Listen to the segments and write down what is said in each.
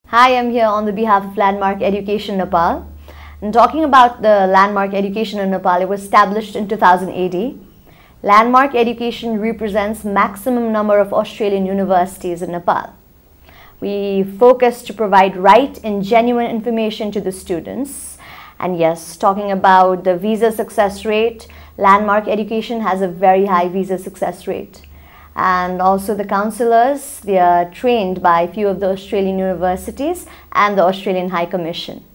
Hi, I'm here on the behalf of Landmark Education Nepal. And talking about the Landmark Education in Nepal, it was established in 2000 AD. Landmark Education represents maximum number of Australian universities in Nepal. We focus to provide right and genuine information to the students. And yes, talking about the visa success rate, Landmark Education has a very high visa success rate. And also the counselors, they are trained by a few of the Australian universities and the Australian High Commission.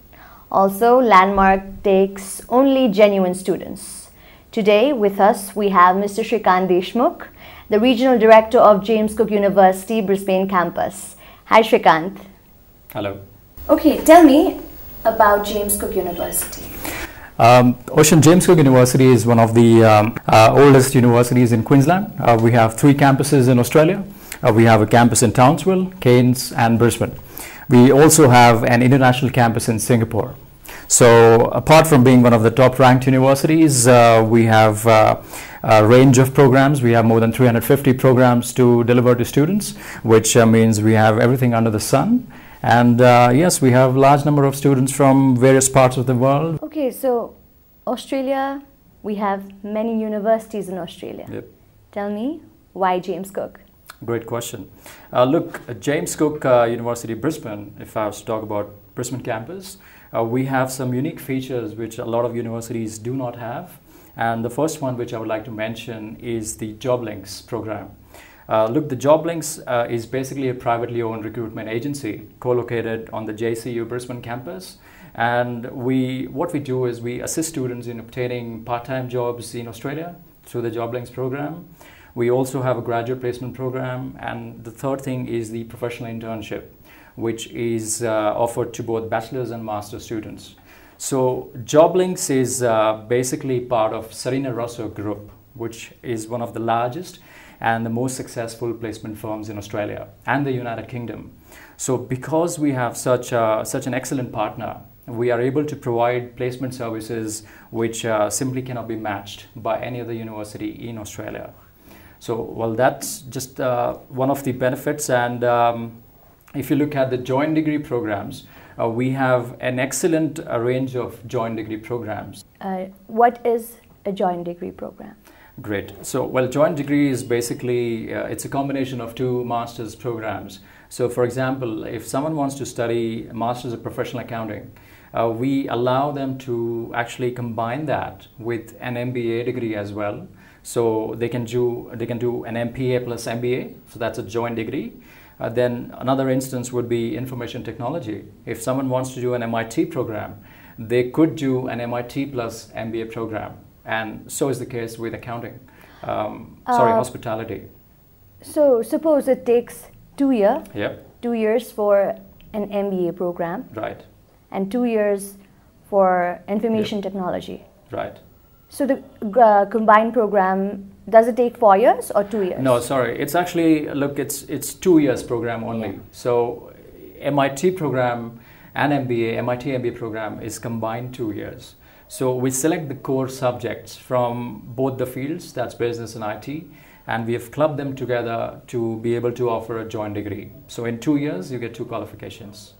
Also, Landmark takes only genuine students. Today with us we have Mr. Shrikant Deshmukh, the Regional Director of Jamescook University, Brisbane Campus. Hi Shrikant. Hello. Okay, tell me about Jamescook University. Jamescook University is one of the oldest universities in Queensland. We have 3 campuses in Australia. We have a campus in Townsville, Cairns and Brisbane. We also have an international campus in Singapore. So apart from being one of the top ranked universities, we have a range of programs. We have more than 350 programs to deliver to students, which means we have everything under the sun. And yes, we have a large number of students from various parts of the world. Okay, so Australia, we have many universities in Australia. Yep. Tell me, why Jamescook? Great question. Look, Jamescook University, Brisbane, if I was to talk about Brisbane Campus, we have some unique features which a lot of universities do not have. And the first one which I would like to mention is the Job Links program. Look, the Job Links is basically a privately owned recruitment agency co-located on the JCU Brisbane campus. And what we do is we assist students in obtaining part-time jobs in Australia through the Job Links program. We also have a graduate placement program. And the third thing is the professional internship, which is offered to both bachelor's and master's students. So Job Links is basically part of Serena Russo Group, which is one of the largest and the most successful placement firms in Australia and the United Kingdom. So because we have such an excellent partner, we are able to provide placement services which simply cannot be matched by any other university in Australia. So, well, that's just one of the benefits. And if you look at the joint degree programs, we have an excellent range of joint degree programs. What is a joint degree program? Great. So, well, joint degree is basically, it's a combination of 2 master's programs. So, for example, if someone wants to study a master's of professional accounting, we allow them to actually combine that with an MBA degree as well. So they can do an MPA plus MBA. So that's a joint degree. Then another instance would be information technology. If someone wants to do an MIT program, they could do an MIT plus MBA program. And so is the case with accounting. Hospitality. So suppose it takes 2 years. Yep. 2 years for an MBA program. Right. And 2 years for information technology. Right. So the combined program, does it take 4 years or 2 years? No, sorry. It's actually, look, it's 2 years program only. Yeah. So MIT program and MIT MBA program is combined 2 years. So we select the core subjects from both the fields, that's business and IT, and we have clubbed them together to be able to offer a joint degree. So in 2 years, you get 2 qualifications.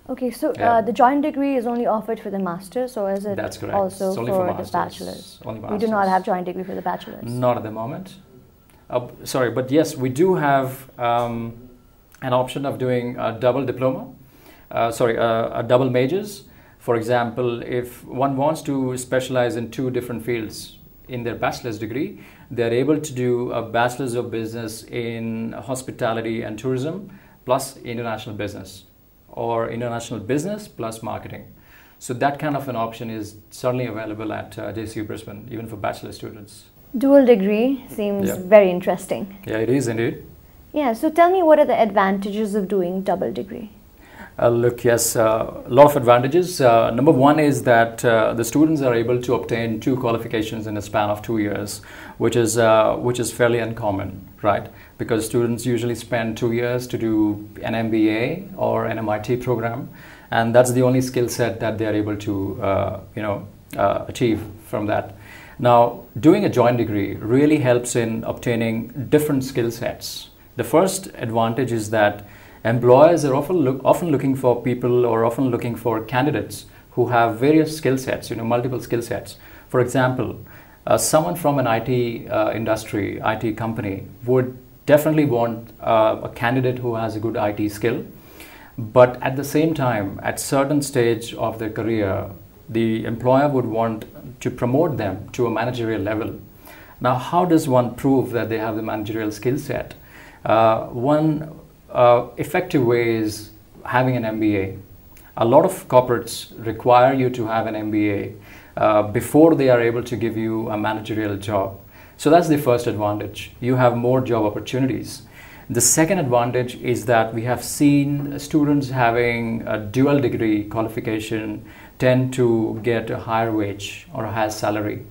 Okay, so the joint degrry is only offered for the master's, or is it That's correct. also for the bachelor's? Only masters. We do not have joint degree for the bachelor's? Not at the moment. Sorry, but yes, we do have an option of doing a double diploma, a double majors. For example, if one wants to specialize in 2 different fields in their bachelor's degree, they're able to do a bachelor's of business in hospitality and tourism plus international business, or international business plus marketing. So that kind of an option is certainly available at JCU Brisbane, even for bachelor students. Dual degree seems very interesting. Yeah, it is indeed. Yeah, so tell me, what are the advantages of doing double degree? Look, yes, a lot of advantages. Number one is that the students are able to obtain 2 qualifications in a span of 2 years, which is fairly uncommon, right? Because students usually spend 2 years to do an MBA or an MIT program, and that's the only skill set that they are able to achieve from that. Now, doing a joint degree really helps in obtaining different skill sets. The first advantage is that employers are often looking for people, or often looking for candidates who have various skill sets, multiple skill sets. For example, someone from an IT industry, IT company would definitely want a candidate who has a good IT skill. But at the same time, at certain stage of their career, the employer would want to promote them to a managerial level. Now, how does one prove that they have the managerial skill set? One effective way is having an MBA. A lot of corporates require you to have an MBA before they are able to give you a managerial job. So that's the first advantage. You have more job opportunities. The second advantage is that we have seen students having a dual degree qualification tend to get a higher wage or a higher salary.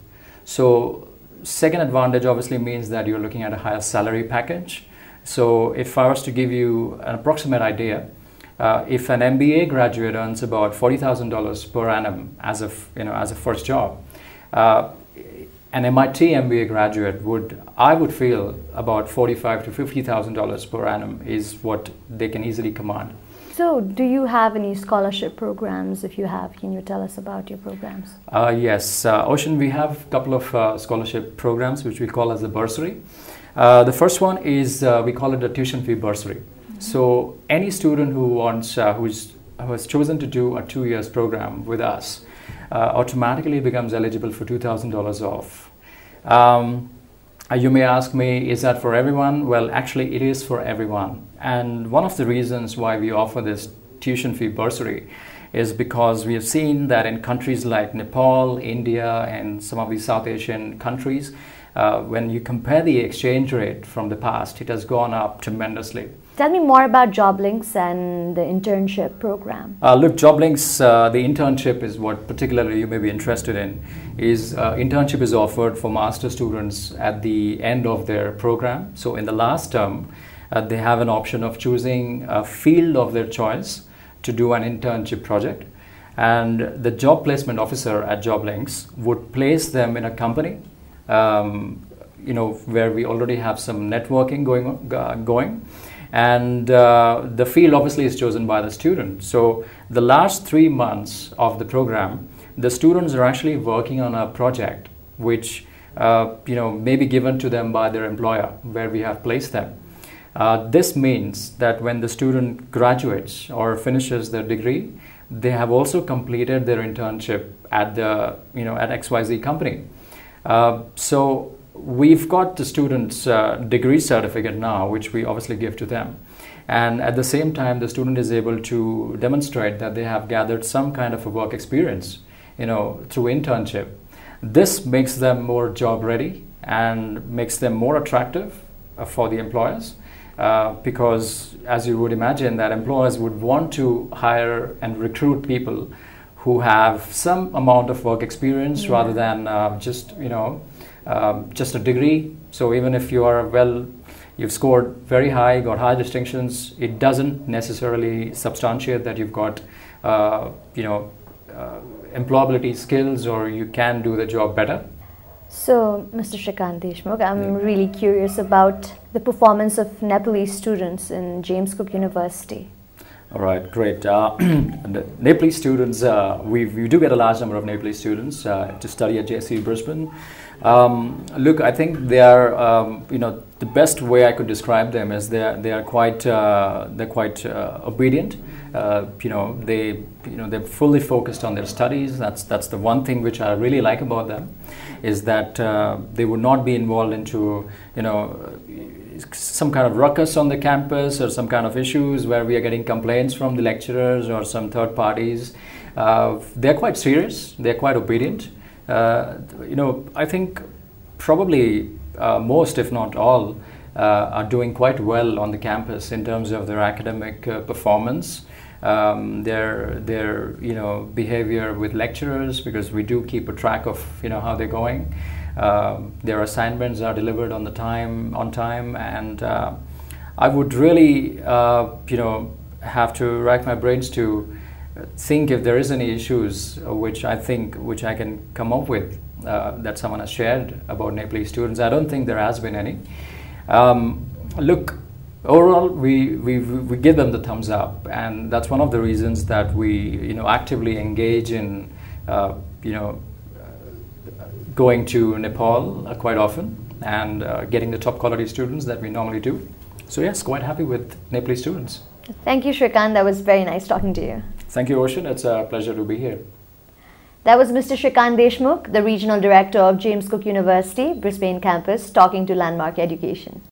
So second advantage obviously means that you're looking at a higher salary package. So if I was to give you an approximate idea, if an MBA graduate earns about $40,000 per annum as a first job, an MIT MBA graduate I would feel about $45,000 to $50,000 per annum is what they can easily command. So, do you have any scholarship programs? If you have, can you tell us about your programs? Yes, Ocean, we have a couple of scholarship programs which we call as the bursary. The first one is we call it a tuition fee bursary. Mm-hmm. So, any student who has chosen to do a 2 years program with us automatically becomes eligible for $2,000 off. You may ask me, is that for everyone? Well, actually, it is for everyone. And one of the reasons why we offer this tuition fee bursary is because we have seen that in countries like Nepal, India, and some of these South Asian countries, when you compare the exchange rate from the past, it has gone up tremendously. Tell me more about JobLinks and the internship program. Look, JobLinks, the internship is what particularly you may be interested in. Internship is offered for master students at the end of their program. So in the last term, they have an option of choosing a field of their choice to do an internship project. And the job placement officer at JobLinks would place them in a company, where we already have some networking going. And the field obviously is chosen by the student. So the last 3 months of the program, the students are actually working on a project which may be given to them by their employer where we have placed them. This means that when the student graduates or finishes their degree, they have also completed their internship at the at XYZ company. So we've got the student's degree certificate now, which we obviously give to them. And at the same time, the student is able to demonstrate that they have gathered some kind of a work experience, through internship. This makes them more job ready and makes them more attractive for the employers. Because as you would imagine, that employers would want to hire and recruit people who have some amount of work experience rather than just a degree. So even if you've scored very high, got high distinctions, it doesn't necessarily substantiate that you've got, employability skills or you can do the job better. So, Mr. Shrikant Deshmukh, I'm really curious about the performance of Nepalese students in Jamescook University. All right, great. The Nepalese students, we do get a large number of Nepalese students to study at JC Brisbane. Look, I think they are, the best way I could describe them is they are quite obedient. They're fully focused on their studies. That's the one thing which I really like about them, is that they would not be involved into some kind of ruckus on the campus or some kind of issues where we are getting complaints from the lecturers or some third parties. They're quite serious. They're quite obedient. I think probably most, if not all, are doing quite well on the campus in terms of their academic performance, their behavior with lecturers, because we do keep a track of how they're going. Their assignments are delivered on time, and I would really have to rack my brains to think if there is any issues which I can come up with that someone has shared about Nepalese students. I don't think there has been any. Look, overall, we give them the thumbs up, and that's one of the reasons that we actively engage in going to Nepal quite often and getting the top quality students that we normally do. So yes, quite happy with Nepalese students. Thank you, Shrikant. That was very nice talking to you. Thank you, Ocean. It's a pleasure to be here. That was Mr. Shrikant Deshmukh, the Regional Director of Jamescook University, Brisbane Campus, talking to Landmark Education.